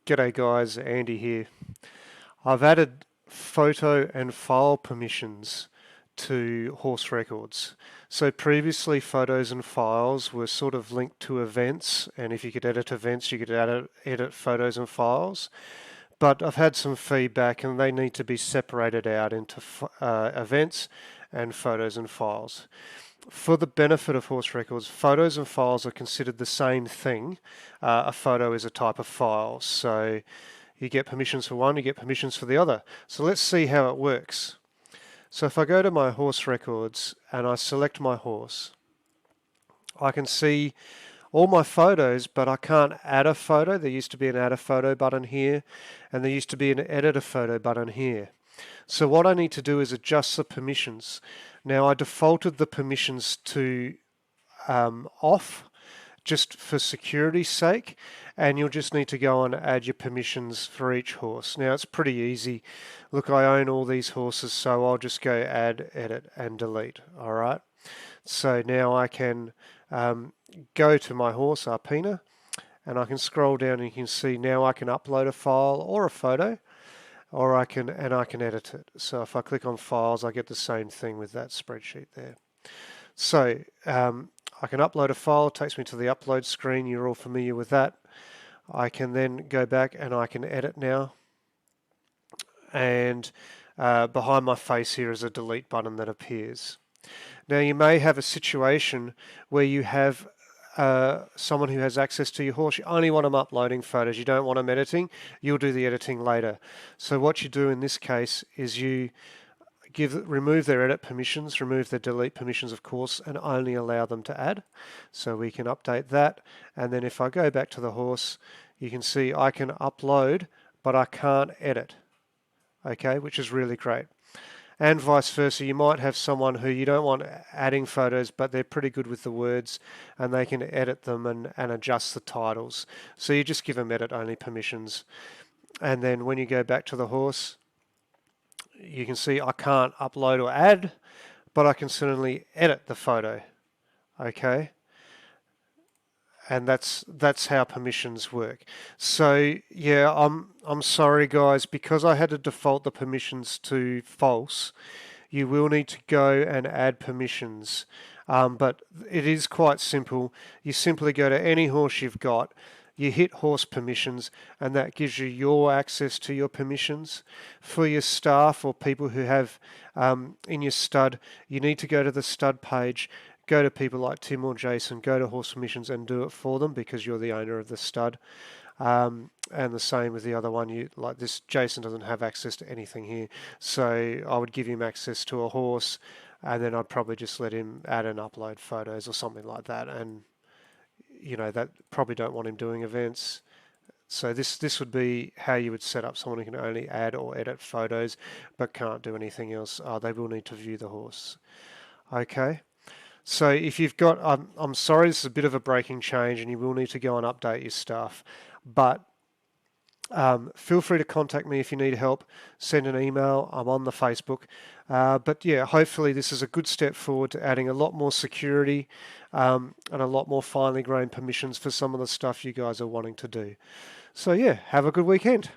G'day guys, Andy here. I've added photo and file permissions to HorseRecords. So previously photos and files were sort of linked to events, and if you could edit events you could edit photos and files. But I've had some feedback and they need to be separated out into events and photos and files. For the benefit of HorseRecords, photos and files are considered the same thing. A photo is a type of file, so you get permissions for one, you get permissions for the other. So let's see how it works. So if I go to my HorseRecords and I select my horse, I can see all my photos, but I can't add a photo. There used to be an add a photo button here, and there used to be an edit a photo button here. So what I need to do is adjust the permissions. Now I defaulted the permissions to off just for security's sake, and you'll just need to go and add your permissions for each horse. Now it's pretty easy. Look, I own all these horses, so I'll just go add, edit and delete. Alright, so now I can go to my horse Arpina, and I can scroll down and you can see now I can upload a file or a photo, or I can edit it. So if I click on files, I get the same thing with that spreadsheet there. So I can upload a file, it takes me to the upload screen, you're all familiar with that. I can then go back and I can edit now, and behind my face here is a delete button that appears. Now you may have a situation where you have someone who has access to your horse. You only want them uploading photos, you don't want them editing. You'll do the editing later. So what you do in this case is you remove their edit permissions, remove their delete permissions of course, and only allow them to add. So we can update that, and then if I go back to the horse, you can see I can upload but I can't edit, okay, which is really great. And vice versa, you might have someone who you don't want adding photos, but they're pretty good with the words and they can edit them and adjust the titles. So you just give them edit only permissions. And then when you go back to the horse, you can see I can't upload or add, but I can certainly edit the photo. Okay? And that's how permissions work. So yeah, I'm sorry guys, because I had to default the permissions to false. You will need to go and add permissions, but it is quite simple. You simply go to any horse you've got, you hit horse permissions, and that gives you your access to your permissions. For your staff or people who have in your stud, you need to go to the stud page. Go to people like Tim or Jason, go to horse permissions and do it for them because you're the owner of the stud. And the same with the other one. Like this, Jason doesn't have access to anything here, so I would give him access to a horse, and then I'd probably just let him add and upload photos or something like that. And you know, that probably don't want him doing events. So this would be how you would set up someone who can only add or edit photos but can't do anything else. They will need to view the horse. Okay. So if you've got, I'm sorry, this is a bit of a breaking change and you will need to go and update your stuff, but feel free to contact me if you need help. Send an email, I'm on the Facebook. But yeah, hopefully this is a good step forward to adding a lot more security and a lot more finely grained permissions for some of the stuff you guys are wanting to do. So yeah, have a good weekend.